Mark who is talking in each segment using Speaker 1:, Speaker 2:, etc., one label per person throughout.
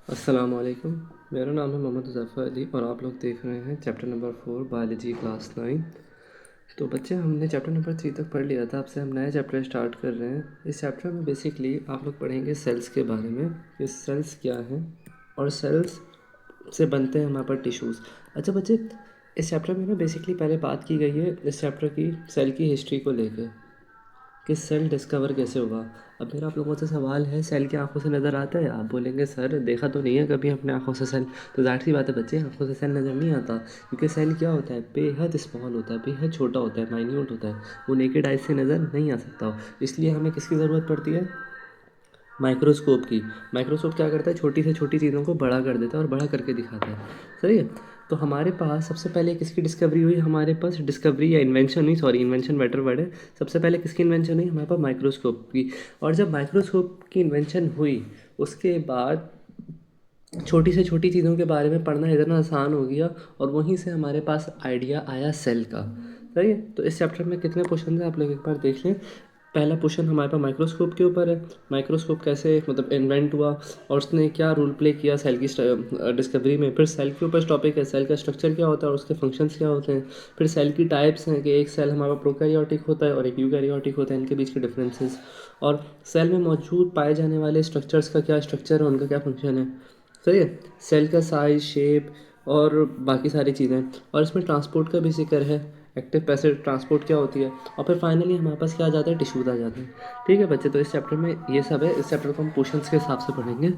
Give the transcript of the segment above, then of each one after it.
Speaker 1: अस्सलाम वालेकुम। मेरा नाम है मोहम्मद ज़फ़र अली और आप लोग देख रहे हैं चैप्टर नंबर 4 बायोलॉजी क्लास 9। तो बच्चे, हमने चैप्टर नंबर 3 तक पढ़ लिया था। अब से हम नया चैप्टर स्टार्ट कर रहे हैं। इस चैप्टर में बेसिकली आप लोग पढ़ेंगे सेल्स के बारे में कि सेल्स क्या हैं और सेल्स से बनते हैं हमारे पास टिश्यूज़। अच्छा बच्चे, इस चैप्टर में ना बेसिकली पहले बात की गई है इस चैप्टर की सेल की हिस्ट्री को लेकर कि सेल डिस्कवर कैसे हुआ। अब मेरा आप लोगों से सवाल है, सेल की आंखों से नज़र आता है? आप बोलेंगे सर देखा तो नहीं है कभी अपने आंखों से सेल। तो जाहिर सी बात है बच्चे, आंखों से सेल नज़र नहीं आता, क्योंकि सेल क्या होता है, बेहद स्मॉल होता है, बेहद छोटा होता है, माइन्यूट होता है। वो नेकेड आइज से नज़र नहीं आ सकता। इसलिए हमें किसकी ज़रूरत पड़ती है? माइक्रोस्कोप की। माइक्रोस्कोप क्या करता है, छोटी से छोटी चीज़ों को बड़ा कर देता है और बड़ा करके दिखाता है। सही है। तो हमारे पास सबसे पहले किसकी डिस्कवरी हुई? हमारे पास डिस्कवरी या इन्वेंशन हुई, सॉरी इन्वेंशन बेटर वर्ड है। सबसे पहले किसकी इन्वेंशन हुई? हमारे पास माइक्रोस्कोप की। और जब माइक्रोस्कोप की इन्वेंशन हुई उसके बाद छोटी से छोटी चीज़ों के बारे में पढ़ना इतना आसान हो गया और वहीं से हमारे पास आइडिया आया सेल का। सही है। तो इस चैप्टर में कितने क्वेश्चन हैं आप लोग एक बार देख लें। पहला क्वेश्चन हमारे पास माइक्रोस्कोप के ऊपर है। माइक्रोस्कोप कैसे मतलब इन्वेंट हुआ और उसने क्या रोल प्ले किया सेल की डिस्कवरी में। फिर सेल के ऊपर टॉपिक है, सेल का स्ट्रक्चर क्या होता है और उसके फंक्शंस क्या होते हैं। फिर सेल की टाइप्स हैं कि एक सेल हमारा प्रोकैरियोटिक होता है और एक यूकैरियोटिक होता है, इनके बीच के डिफरेंसेस। और सेल में मौजूद पाए जाने वाले स्ट्रक्चर्स का क्या स्ट्रक्चर है, उनका क्या फंक्शन है। सही है। सेल का साइज, शेप और बाकी सारी चीज़ें। और इसमें ट्रांसपोर्ट का भी जिक्र है, एक्टिव पैसिव ट्रांसपोर्ट क्या होती है। और फिर फाइनली हमारे पास क्या आ जाता है, टिश्यूज आ जाते हैं। ठीक है बच्चे, तो इस चैप्टर में ये सब है। इस चैप्टर को हम क्वेश्चंस के हिसाब से पढ़ेंगे।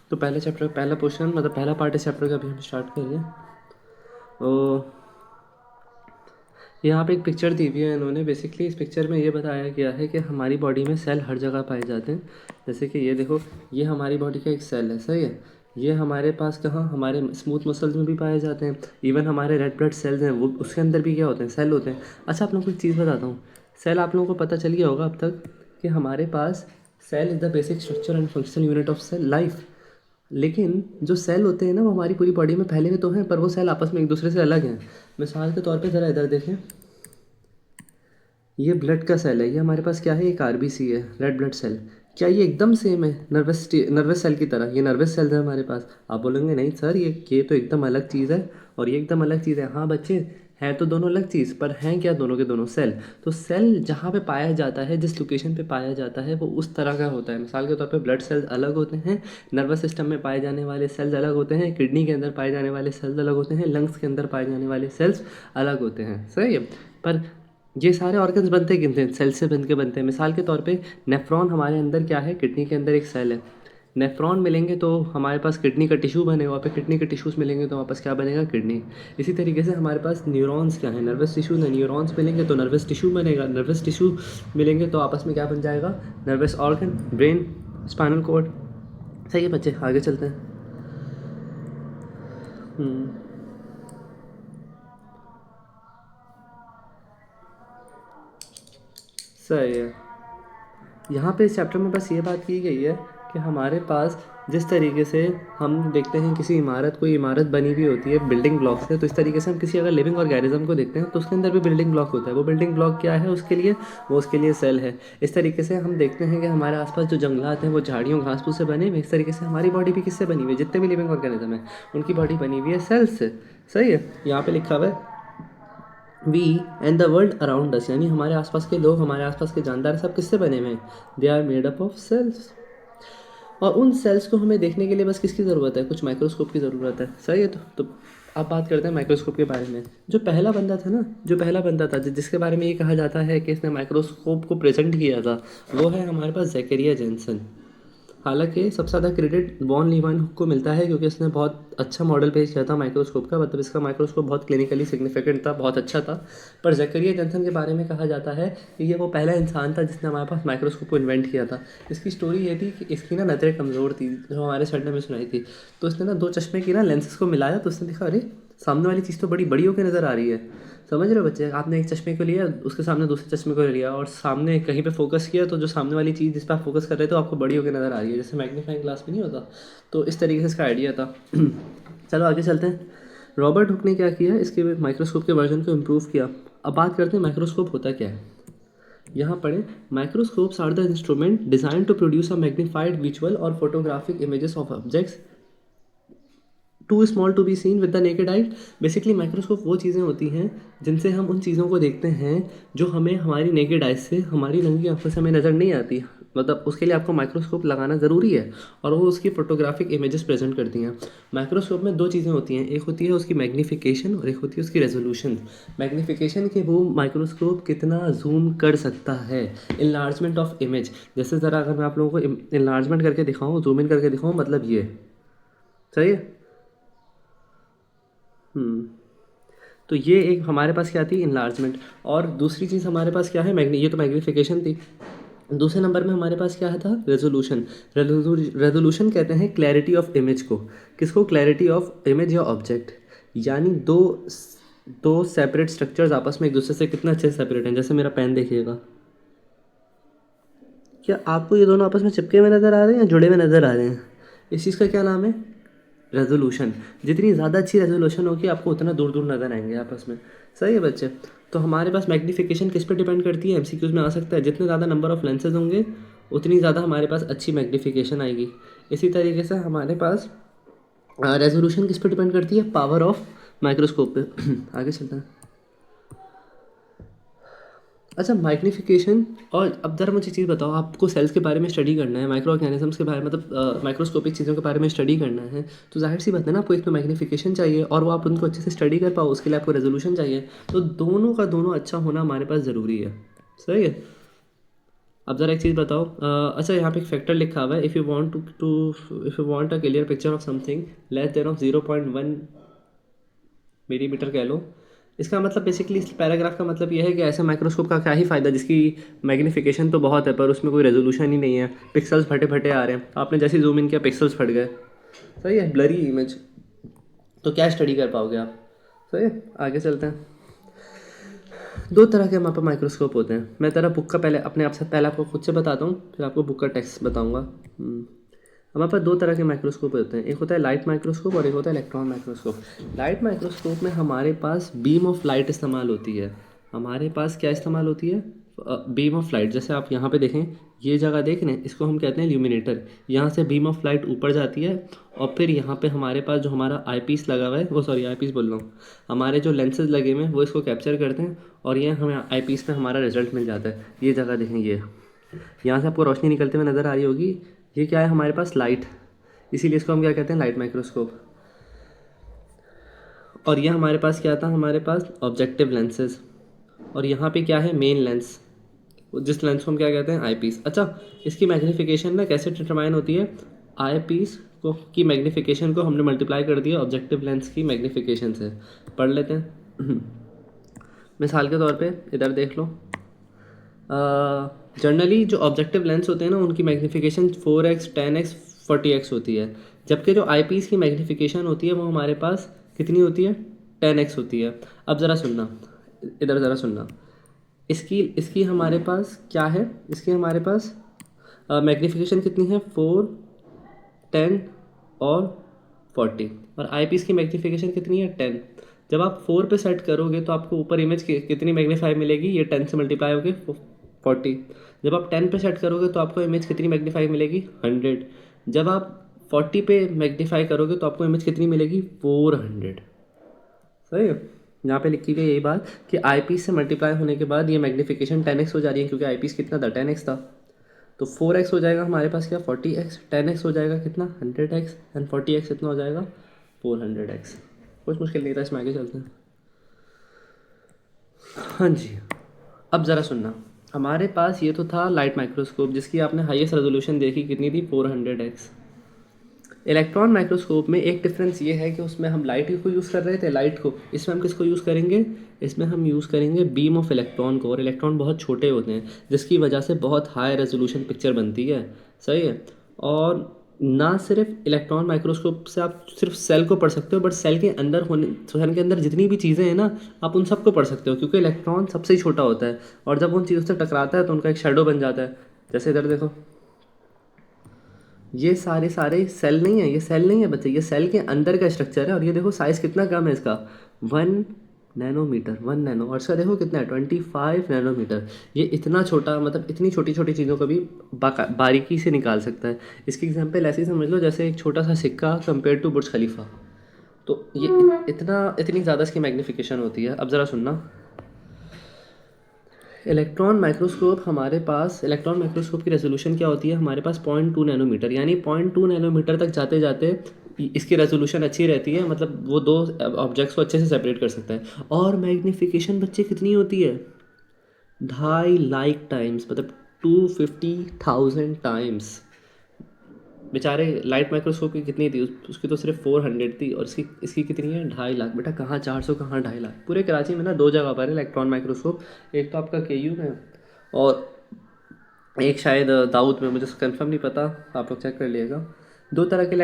Speaker 1: तो पहला चैप्टर, पहला क्वेश्चन मतलब पहला पार्ट इस चैप्टर का अभी हम स्टार्ट करेंगे। तो यहाँ पे एक पिक्चर दी हुई है इन्होंने। बेसिकली इस पिक्चर में ये बताया गया है कि हमारी बॉडी में सेल हर जगह पाए जाते हैं। जैसे कि ये देखो, ये हमारी बॉडी का एक सेल है। सही है। ये हमारे पास कहाँ, हमारे स्मूथ मसल्स में भी पाए जाते हैं। इवन हमारे रेड ब्लड सेल्स हैं वो, उसके अंदर भी क्या होते हैं, सेल होते हैं। अच्छा, आप लोगों को एक चीज़ बताता हूँ। सेल आप लोगों को पता चल गया होगा अब तक कि हमारे पास cell is the basic structure and functional unit of cell life. लेकिन जो सेल होते हैं ना, वो हमारी पूरी बॉडी में फैले हुए तो हैं, पर वो सेल आपस में एक दूसरे से अलग हैं। मिसाल के तौर पे ज़रा इधर देखें, ये ब्लड का सेल है, ये हमारे पास क्या है, एक आरबीसी है, रेड ब्लड सेल। क्या ये एकदम सेम है नर्वस सेल की तरह? ये नर्वस सेल है हमारे पास। आप बोलेंगे नहीं सर, ये तो एकदम अलग चीज़ है और ये एकदम अलग चीज़ है। हाँ बच्चे, हैं तो दोनों अलग चीज़, पर हैं क्या दोनों के दोनों? सेल। तो सेल जहाँ पे पाया जाता है, जिस लोकेशन पे पाया जाता है, वो उस तरह का होता है। मिसाल के तौर पे ब्लड सेल्स अलग होते हैं, नर्वस सिस्टम में पाए जाने वाले सेल्स अलग होते हैं, किडनी के अंदर पाए जाने वाले सेल्स अलग होते हैं, लंग्स के अंदर पाए जाने वाले सेल्स अलग होते हैं। सही है। पर ये सारे ऑर्गन्स बनते किनसे हैं? सेल से बन के बनते हैं। मिसाल के तौर पे नेफ्रॉन हमारे अंदर क्या है, किडनी के अंदर एक सेल है। नेफ्रॉन मिलेंगे तो हमारे पास किडनी का टिश्यू बनेगा, और फिर किडनी के टिश्यूज़ मिलेंगे तो वापस क्या बनेगा, किडनी। इसी तरीके से हमारे पास न्यूरॉन्स क्या है, नर्वस टिश्यू है। न्यूरॉन्स मिलेंगे तो नर्वस टिश्यू बनेगा, नर्वस टिश्यू मिलेंगे तो आपस में क्या बन जाएगा, nervous organ, brain, spinal cord. सही है बच्चे, आगे चलते हैं। सही है। यहाँ पे इस चैप्टर में बस ये बात की गई है कि हमारे पास जिस तरीके से हम देखते हैं किसी इमारत, कोई इमारत बनी हुई होती है बिल्डिंग ब्लॉक से, तो इस तरीके से हम किसी अगर लिविंग ऑर्गेनिज्म को देखते हैं तो उसके अंदर भी बिल्डिंग ब्लॉक होता है। वो बिल्डिंग ब्लॉक क्या है उसके लिए, वो उसके लिए सेल है। इस तरीके से हम देखते हैं कि हमारे आसपास जो जंगलात हैं वो झाड़ियों घास फूस से बने हुए। इस तरीके से हमारी बॉडी भी किससे बनी हुई है, जितने भी लिविंग ऑर्गेनिज्म हैं उनकी बॉडी बनी हुई है सेल्स से। सही है। यहाँ पे लिखा हुआ है we and the world around us, यानी हमारे आसपास के लोग, हमारे आसपास के जानदार सब किससे बने हुए हैं, they are made up of cells. और उन सेल्स को हमें देखने के लिए बस किसकी ज़रूरत है, कुछ माइक्रोस्कोप की ज़रूरत है। सही है। तो अब बात करते हैं माइक्रोस्कोप के बारे में। जो पहला बंदा था ना, जो पहला बंदा था जिसके बारे में ये कहा जाता है कि इसने माइक्रोस्कोप को प्रेजेंट किया था, वो है हमारे पास ज़ेकरिया जेनसन। हालांकि सबसे ज़्यादा क्रेडिट वॉन लीवन को मिलता है क्योंकि इसने बहुत अच्छा मॉडल पेश किया था माइक्रोस्कोप का। मतलब इसका माइक्रोस्कोप बहुत क्लिनिकली सिग्निफिकेंट था, बहुत अच्छा था। पर ज़ेकरिया जेनसन के बारे में कहा जाता है कि ये वो पहला इंसान था जिसने हमारे पास माइक्रोस्कोप को इन्वेंट किया था। इसकी स्टोरी ये थी कि इसकी ना नज़रें कमज़ोर थी, जो हमारे सर ने में सुनाई थी। तो इसने ना दो चश्मे की ना लेंसेज को मिलाया तो उसने देखा, अरे सामने वाली चीज़ तो बड़ी बड़ी होकर नज़र आ रही है। समझ रहे हो बच्चे, आपने एक चश्मे को लिया, उसके सामने दूसरे चश्मे को लिया और सामने कहीं पे फोकस किया तो जो सामने वाली चीज़ जिस पर आप फोकस कर रहे थे आपको बड़ी होकर नज़र आ रही है, जैसे मैग्नीफाइंग ग्लास में नहीं होता। तो इस तरीके से इसका आइडिया था। चलो आगे चलते हैं। रॉबर्ट हुक ने क्या किया, इसके माइक्रोस्कोप के वर्जन को इम्प्रूव किया। अब बात करते हैं माइक्रोस्कोप होता क्या है। यहाँ पढ़ें, microscopes are the instrument design to produce a magnified visual और photographic images of objects too small to be seen with the naked eye. Basically microscope वो चीज़ें होती हैं जिनसे हम उन चीज़ों को देखते हैं जो हमें हमारी नेकेड आई से, हमारी नंगी आंखों से हमें नज़र नहीं आती। मतलब उसके लिए आपको माइक्रोस्कोप लगाना ज़रूरी है और वो उसकी फोटोग्राफिक इमेजेस प्रेजेंट करती हैं। माइक्रोस्कोप में दो चीज़ें होती हैं, एक होती है उसकी मैग्नीफिकेशन और एक होती है उसकी रेजोल्यूशन। मैग्नीफिकेशन के वो माइक्रोस्कोप कितना जूम कर सकता है, इनलार्जमेंट ऑफ इमेज। जैसे ज़रा अगर मैं आप लोगों को इनलार्जमेंट करके दिखाऊँ, जूम इन करके दिखाऊँ, मतलब ये सही है। तो ये एक हमारे पास क्या थी, इनलार्जमेंट। और दूसरी चीज़ हमारे पास क्या है, ये तो मैग्नीफिकेशन थी। दूसरे नंबर में हमारे पास क्या था, रेजोल्यूशन। रेजोल्यूशन कहते हैं क्लैरिटी ऑफ इमेज को। किसको, क्लैरिटी ऑफ इमेज या ऑब्जेक्ट। यानी दो दो सेपरेट स्ट्रक्चर्स आपस में एक दूसरे से कितना अच्छे सेपरेट हैं। जैसे मेरा पेन देखिएगा, क्या आपको ये दोनों आपस में चिपके हुए नज़र आ रहे हैं या जुड़े हुए नज़र आ रहे हैं? इस चीज़ का क्या नाम है, रेजोल्यूशन। जितनी ज़्यादा अच्छी रेजोल्यूशन होगी आपको उतना दूर दूर नज़र आएंगे आपस में। सही है बच्चे। तो हमारे पास मैग्नीफिकेशन किस पे डिपेंड करती है, एमसीक्यूज़ में आ सकता है। जितने ज़्यादा नंबर ऑफ लेंसेज होंगे उतनी ज़्यादा हमारे पास अच्छी मैग्नीफिकेशन आएगी। इसी तरीके से हमारे पास रेजोल्यूशन किस पे डिपेंड करती है, पावर ऑफ माइक्रोस्कोप पे। आगे चलते हैं। अच्छा, मैग्नीफिकेशन। और अब ज़रा मुझे चीज़ बताओ, आपको सेल्स के बारे में स्टडी करना है, माइक्रो ऑर्गेनिजम्स के बारे में, मतलब माइक्रोस्कोपिक चीज़ों के बारे में स्टडी करना है, तो जाहिर सी बात है ना, आपको एक तो मैग्नीफिकेशन चाहिए और वो आप उनको अच्छे से स्टडी कर पाओ, उसके लिए आपको रेजोल्यूशन चाहिए। तो दोनों का दोनों अच्छा होना हमारे पास ज़रूरी है। सही है। अब ज़रा एक चीज़ बताओ, अच्छा यहाँ पे एक फैक्टर लिखा हुआ है, if you want a clear picture of something less than of 0.1 millimetre कह लो। इसका मतलब बेसिकली इस पैराग्राफ का मतलब ये है कि ऐसे माइक्रोस्कोप का क्या ही फ़ायदा जिसकी मैग्नीफिकेशन तो बहुत है पर उसमें कोई रेजोल्यूशन ही नहीं है, पिक्सल्स फटे फटे आ रहे हैं। आपने जैसे जूम इन किया पिक्सल्स फट गए। सही है, ब्लरी इमेज। तो क्या स्टडी कर पाओगे आप। सही है, आगे चलते हैं। दो तरह के हमारे पास माइक्रोस्कोप होते हैं। मैं तेरा बुक का पहले अपने आप से पहले आपको खुद से बताता हूँ, फिर आपको बुक का टेक्स्ट बताऊँगा। हमारे पास दो तरह के माइक्रोस्कोप होते हैं, एक होता है लाइट माइक्रोस्कोप और एक होता है इलेक्ट्रॉन माइक्रोस्कोप। लाइट माइक्रोस्कोप में हमारे पास बीम ऑफ लाइट इस्तेमाल होती है। हमारे पास क्या इस्तेमाल होती है, बीम ऑफ लाइट। जैसे आप यहाँ पे देखें, ये जगह देख रहे हैं, इसको हम कहते हैं ल्यूमिनेटर। यहाँ से बीम ऑफ लाइट ऊपर जाती है और फिर यहाँ पे हमारे पास जो हमारा आई पीस लगा हुआ है, वो सॉरी आई पीस बोल रहा हूँ, हमारे जो लेंसेज लगे हुए हैं वो इसको कैप्चर करते हैं और ये हमें आई पीस में हमारा रिजल्ट मिल जाता है। ये जगह देखें, ये यहाँ से आपको रोशनी निकलते हुए नज़र आ रही होगी, ये क्या है हमारे पास, लाइट। इसीलिए इसको हम क्या कहते हैं, लाइट माइक्रोस्कोप। और ये हमारे पास क्या था, हमारे पास ऑब्जेक्टिव लेंसेज। और यहाँ पे क्या है, मेन लेंस, जिस लेंस को हम क्या कहते हैं, आई पीस। अच्छा, इसकी मैग्नीफिकेशन ना कैसे डिटरमाइन होती है, आई पीस को की मैग्नीफिकेशन को हमने मल्टीप्लाई कर दिया ऑब्जेक्टिव लेंस की मैग्नीफिकेशन से। पढ़ लेते हैं। मिसाल के तौर पे इधर देख लो, जनरली जो ऑब्जेक्टिव लेंस होते हैं ना उनकी मैग्नीफिकेशन 4x 10x 40x होती है, जबकि जो आई पीस की मैग्नीफिकेशन होती है वो हमारे पास कितनी होती है, 10x होती है। अब ज़रा सुनना, इधर ज़रा सुनना, इसकी इसकी हमारे पास क्या है, इसकी हमारे पास मैग्नीफिकेशन कितनी है, 4, 10 और 40। और आई पीस की मैग्नीफिकेशन कितनी है, 10। जब आप 4 पे सेट करोगे तो आपको ऊपर इमेज कितनी मैग्नीफाई मिलेगी, ये 10 से मल्टीप्लाई होगी 40। जब आप 10 पे सेट करोगे तो आपको इमेज कितनी मैग्नीफाई मिलेगी, 100। जब आप 40 पे मैग्नीफाई करोगे तो आपको इमेज कितनी मिलेगी, 400। सही है। यहाँ पे लिखी गई यही बात कि आई पीस से मल्टीप्लाई होने के बाद ये मैग्नीफिकेशन 10x हो जा रही है, क्योंकि आई पीस कितना था, 10x था। तो 4x हो जाएगा हमारे पास क्या, 40x। 10x हो जाएगा कितना, 100x। एंड 40x कितना हो जाएगा, 400x। कुछ मुश्किल नहीं था इसमें, आगे चलते हैं। हाँ जी, अब ज़रा सुनना, हमारे पास ये तो था लाइट माइक्रोस्कोप जिसकी आपने हाईएस्ट रेजोल्यूशन देखी कितनी थी, 400x। इलेक्ट्रॉन माइक्रोस्कोप में एक डिफरेंस ये है कि उसमें हम लाइट को यूज़ कर रहे थे, लाइट को। इसमें हम किसको यूज़ करेंगे, इसमें हम यूज़ करेंगे बीम ऑफ इलेक्ट्रॉन को। और इलेक्ट्रॉन बहुत छोटे होते हैं जिसकी वजह से बहुत हाई रेजोल्यूशन पिक्चर बनती है। सही है। और ना सिर्फ इलेक्ट्रॉन माइक्रोस्कोप से आप सिर्फ सेल को पढ़ सकते हो, बट सेल के अंदर जितनी भी चीज़ें हैं ना, आप उन सबको पढ़ सकते हो, क्योंकि इलेक्ट्रॉन सबसे ही छोटा होता है और जब उन चीज़ों से टकराता है तो उनका एक शेडो बन जाता है। जैसे इधर देखो, ये सारे सारे सेल नहीं है, ये सेल नहीं है बच्चे, ये सेल के अंदर का स्ट्रक्चर है। और ये देखो साइज़ कितना कम है इसका, 1 नैनोमीटर, 1 नैनो। और इसका देखो कितना है, 25 नैनोमीटर। ये इतना छोटा, मतलब इतनी छोटी छोटी चीज़ों को भी बारीकी से निकाल सकता है। इसकी एग्जांपल ऐसे ही समझ लो जैसे एक छोटा सा सिक्का कंपेयर टू बुर्ज खलीफा। तो ये इतनी ज़्यादा इसकी मैग्नीफिकेशन होती है। अब ज़रा सुनना, इलेक्ट्रॉन माइक्रोस्कोप की रेजोल्यूशन क्या होती है हमारे पास 0.2 नैनोमीटर, यानी 0.2 नैनोमीटर तक जाते जाते इसकी रेजोल्यूशन अच्छी रहती है, मतलब वो दो ऑब्जेक्ट्स को अच्छे से सेपरेट कर सकता है। और मैग्नीफिकेशन बच्चे कितनी होती है, 2.5 लाख टाइम्स, मतलब 250,000 टाइम्स। बेचारे लाइट माइक्रोस्कोप की कितनी थी, उसकी तो सिर्फ 400 थी, और इसकी इसकी कितनी है, 2.5 लाख। बेटा कहाँ 400, कहाँ 2.5 लाख। पूरे कराची में ना 2 जगह पर है इलेक्ट्रॉन माइक्रोस्कोप, एक तो आपका KU में और एक शायद दाऊद में, मुझे कंफर्म नहीं पता, आप लोग चेक कर लिएगा। 2 तरह के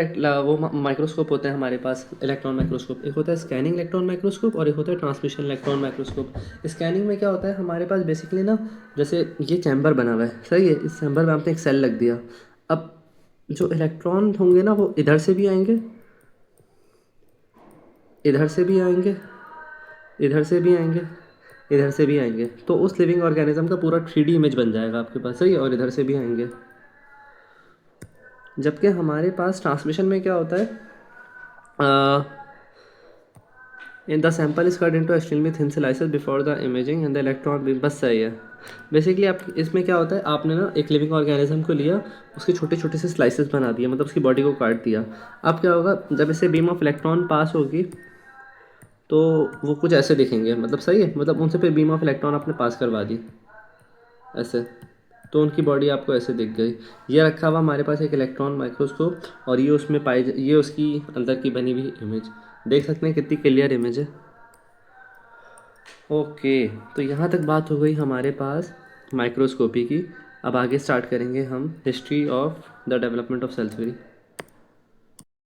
Speaker 1: वो माइक्रोस्कोप होते हैं हमारे पास, इलेक्ट्रॉन माइक्रोस्कोप। एक होता है स्कैनिंग इलेक्ट्रॉन माइक्रोस्कोप और एक होता है ट्रांसमिशन इलेक्ट्रॉन माइक्रोस्कोप। स्कैनिंग में क्या होता है हमारे पास बेसिकली ना, जैसे ये चैम्बर बना हुआ है, सही है, इस चैम्बर में आपने एक सेल लग दिया। अब जो इलेक्ट्रॉन होंगे ना वो इधर से भी आएंगे, इधर से भी आएंगे, इधर से भी आएंगे, इधर से भी आएंगे। तो उस लिविंग ऑर्गेनिज्म का पूरा 3D इमेज बन जाएगा आपके पास, सही है, और इधर से भी आएंगे। जबकि हमारे पास ट्रांसमिशन में क्या होता है, in the sample is cut into extremely thin slices before the imaging and the electron beam, बस सही है। बेसिकली आप इसमें क्या होता है, आपने ना एक लिविंग ऑर्गेनिज्म को लिया, उसके छोटे छोटे से स्लाइसेस बना दिए, मतलब उसकी बॉडी को काट दिया। अब क्या होगा, जब इसे बीम ऑफ इलेक्ट्रॉन पास होगी तो वो कुछ ऐसे दिखेंगे, मतलब सही है, मतलब उनसे फिर बीम ऑफ इलेक्ट्रॉन आपने पास करवा दी ऐसे, तो उनकी बॉडी आपको ऐसे दिख गई। ये रखा हुआ हमारे पास एक इलेक्ट्रॉन माइक्रोस्कोप, और ये उसमें ये उसकी अंदर की बनी हुई इमेज, देख सकते हैं कितनी क्लियर इमेज है। ओके, तो यहाँ तक बात हो गई हमारे पास माइक्रोस्कोपी की। अब आगे स्टार्ट करेंगे हम history of the development of cell theory.